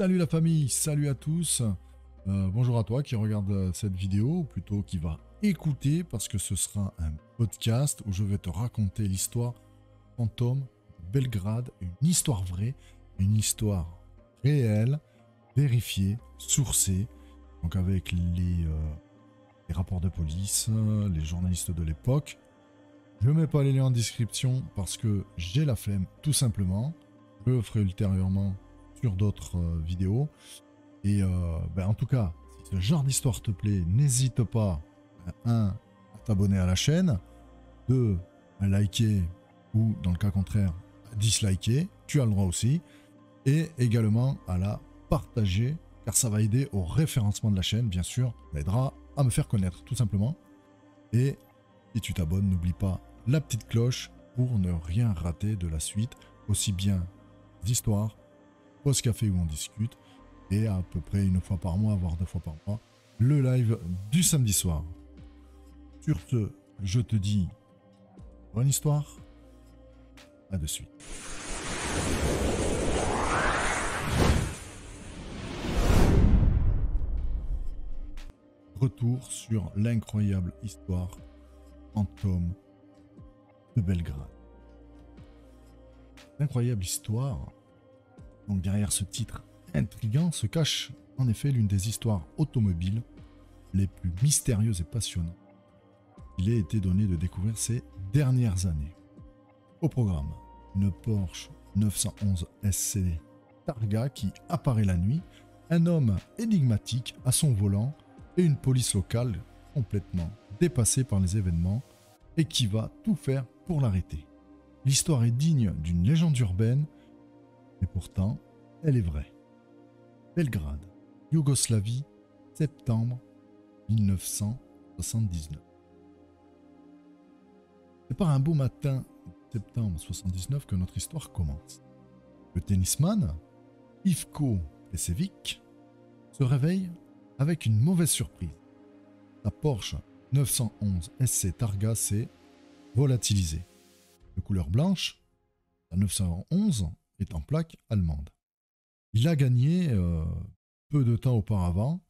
Salut la famille, salut à tous. Bonjour à toi qui regarde cette vidéo, ou plutôt qui va écouter, parce que ce sera un podcast où je vais te raconter l'histoire fantôme de Belgrade, une histoire vraie, une histoire réelle, vérifiée, sourcée, donc avec les rapports de police, les journalistes de l'époque. Je ne mets pas les liens en description parce que j'ai la flemme, tout simplement. Je le ferai ultérieurement sur d'autres vidéos. Et en tout cas, si ce genre d'histoire te plaît, n'hésite pas, à t'abonner à la chaîne, 2, à liker, ou dans le cas contraire, à disliker, tu as le droit aussi, et également à la partager, car ça va aider au référencement de la chaîne, bien sûr, ça aidera à me faire connaître, tout simplement. Et si tu t'abonnes, n'oublie pas la petite cloche pour ne rien rater de la suite, aussi bien d'histoire, pause café où on discute, et à peu près une fois par mois, voire 2 fois par mois, le live du samedi soir. Sur ce, je te dis bonne histoire, à de suite. Retour sur l'incroyable histoire fantôme de Belgrade. L'incroyable histoire, donc derrière ce titre intriguant, se cache en effet l'une des histoires automobiles les plus mystérieuses et passionnantes qu'il ait été donné de découvrir ces dernières années. Au programme, une Porsche 911 SC Targa qui apparaît la nuit, un homme énigmatique à son volant et une police locale complètement dépassée par les événements et qui va tout faire pour l'arrêter. L'histoire est digne d'une légende urbaine, et pourtant, elle est vraie. Belgrade, Yougoslavie, septembre 1979. C'est par un beau matin de septembre 1979 que notre histoire commence. Le tennisman, Ivko Plesevic, se réveille avec une mauvaise surprise. Sa Porsche 911 SC Targa s'est volatilisée. De couleur blanche, la 911 est en plaque allemande. Il a gagné peu de temps auparavant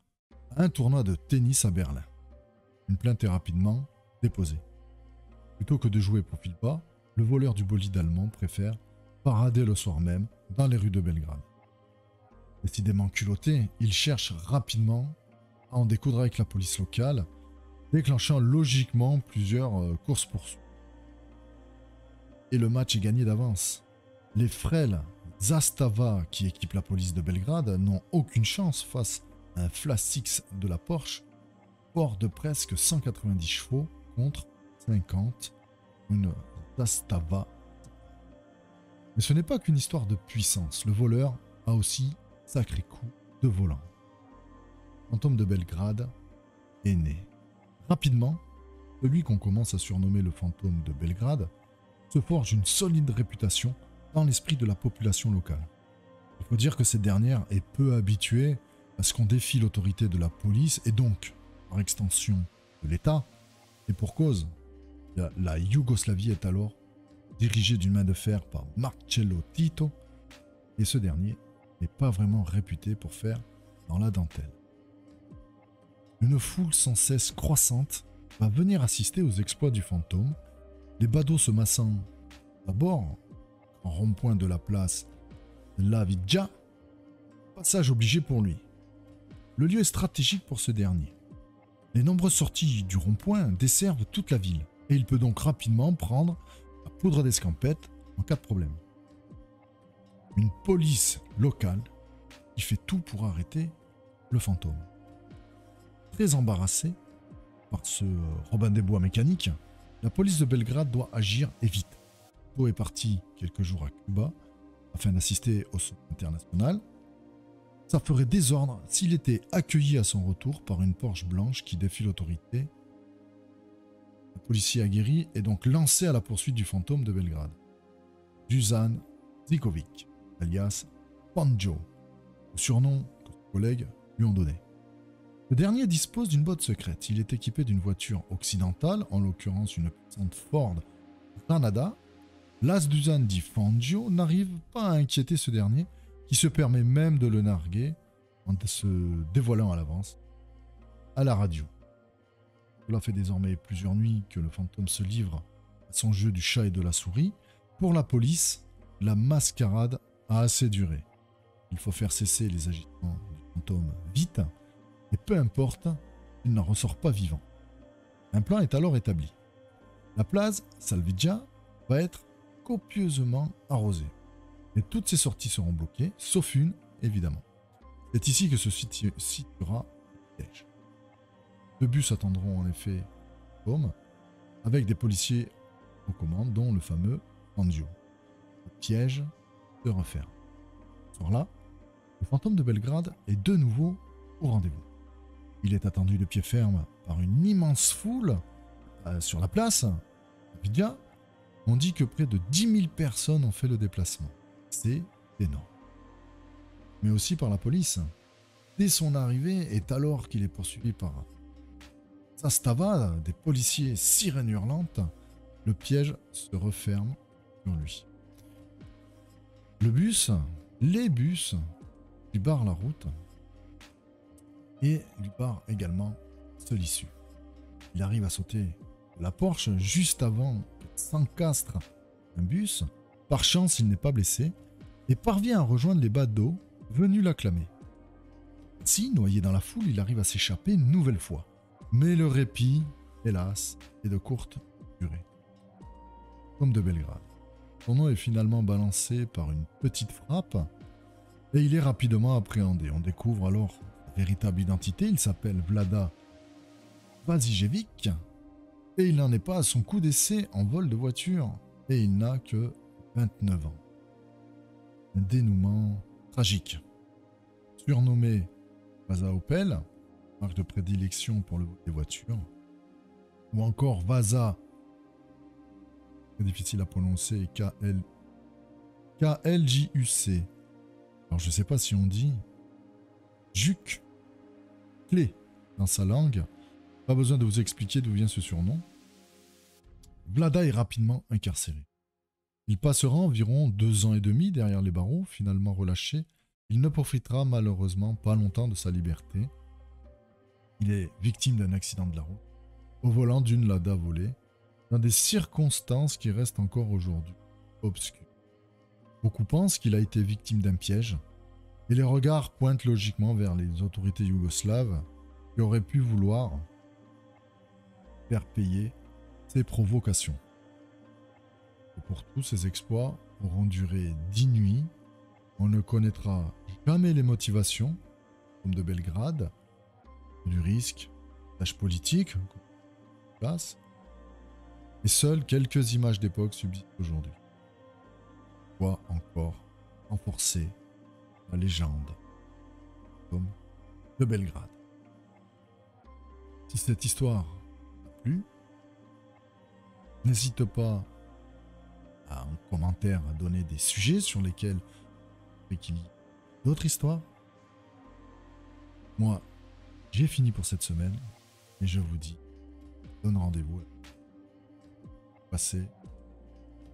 un tournoi de tennis à Berlin. Une plainte est rapidement déposée. Plutôt que de jouer profil bas, le voleur du bolide allemand préfère parader le soir même dans les rues de Belgrade. Décidément culotté, il cherche rapidement à en découdre avec la police locale, déclenchant logiquement plusieurs courses-poursuites. Et le match est gagné d'avance. Les frêles Zastava qui équipent la police de Belgrade n'ont aucune chance face à un Flat Six de la Porsche, fort de presque 190 chevaux contre 50, une Zastava. Mais ce n'est pas qu'une histoire de puissance, le voleur a aussi sacré coup de volant. Le fantôme de Belgrade est né. Rapidement, celui qu'on commence à surnommer le fantôme de Belgrade se forge une solide réputation dans l'esprit de la population locale. Il faut dire que cette dernière est peu habituée à ce qu'on défie l'autorité de la police et donc, par extension, de l'État. Et pour cause, la Yougoslavie est alors dirigée d'une main de fer par Marcello Tito et ce dernier n'est pas vraiment réputé pour faire dans la dentelle. Une foule sans cesse croissante va venir assister aux exploits du fantôme, les badauds se massant d'abord en rond-point de la place Lavidja, passage obligé pour lui. Le lieu est stratégique pour ce dernier. Les nombreuses sorties du rond-point desservent toute la ville et il peut donc rapidement prendre la poudre d'escampette en cas de problème. Une police locale qui fait tout pour arrêter le fantôme. Très embarrassée par ce Robin des Bois mécanique, la police de Belgrade doit agir et vite. Tito est parti quelques jours à Cuba afin d'assister au sommet international. Ça ferait désordre s'il était accueilli à son retour par une Porsche blanche qui défie l'autorité. Le policier aguerri est donc lancé à la poursuite du fantôme de Belgrade. Dusan Zikovic, alias Panjo, le surnom que ses collègues lui ont donné. Le dernier dispose d'une botte secrète. Il est équipé d'une voiture occidentale, en l'occurrence une puissante Ford Granada. L'as Dusan di Fangio n'arrive pas à inquiéter ce dernier, qui se permet même de le narguer en se dévoilant à l'avance à la radio. Cela fait désormais plusieurs nuits que le fantôme se livre à son jeu du chat et de la souris. Pour la police, la mascarade a assez duré. Il faut faire cesser les agissements du fantôme vite, et peu importe, il n'en ressort pas vivant. Un plan est alors établi. La place Salvigia va être copieusement arrosée. Et toutes ses sorties seront bloquées, sauf une, évidemment. C'est ici que se situera le piège. Deux bus attendront en effet Tom, avec des policiers aux commandes, dont le fameux Fangio. Le piège se referme. Ce soir-là, le fantôme de Belgrade est de nouveau au rendez-vous. Il est attendu de pied ferme par une immense foule sur la place. Salvigia, on dit que près de 10 000 personnes ont fait le déplacement. C'est énorme. Mais aussi par la police. Dès son arrivée, et alors qu'il est poursuivi par Zastava, des policiers sirènes hurlantes, le piège se referme sur lui. Les bus, lui barrent la route et lui barrent également seule issue. Il arrive à sauter de la Porsche juste avant que s'encastre un bus. Par chance, il n'est pas blessé et parvient à rejoindre les badauds venus l'acclamer. Ainsi, noyé dans la foule, il arrive à s'échapper une nouvelle fois. Mais le répit, hélas, est de courte durée. Comme de Belgrade. Son nom est finalement balancé par une petite frappe et il est rapidement appréhendé. On découvre alors sa véritable identité. Il s'appelle Vlada Vazijevic et il n'en est pas à son coup d'essai en vol de voiture et il n'a que 29 ans. Un dénouement tragique. Surnommé Vaza Opel, marque de prédilection pour le vol des voitures, ou encore Vaza, très difficile à prononcer, KLJUC. Alors je ne sais pas si on dit Juk, clé dans sa langue. Pas besoin de vous expliquer d'où vient ce surnom. Vlada est rapidement incarcéré. Il passera environ 2 ans et demi derrière les barreaux, finalement relâché. Il ne profitera malheureusement pas longtemps de sa liberté. Il est victime d'un accident de la route, au volant d'une Lada volée, dans des circonstances qui restent encore aujourd'hui obscures. Beaucoup pensent qu'il a été victime d'un piège, et les regards pointent logiquement vers les autorités yougoslaves qui auraient pu vouloir faire payer ses provocations. Et pour tous ces exploits auront duré 10 nuits. On ne connaîtra jamais les motivations, comme de Belgrade, du risque, tâche politique, place, et seules quelques images d'époque subsistent aujourd'hui. Quoi encore renforcer la légende comme de Belgrade. Si cette histoire t'a plu, n'hésite pas en commentaire à donner des sujets sur lesquels qu'il y ait d'autres histoires. Moi, j'ai fini pour cette semaine et je vous dis bon rendez-vous. Passez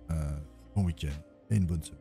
un bon week-end et une bonne semaine.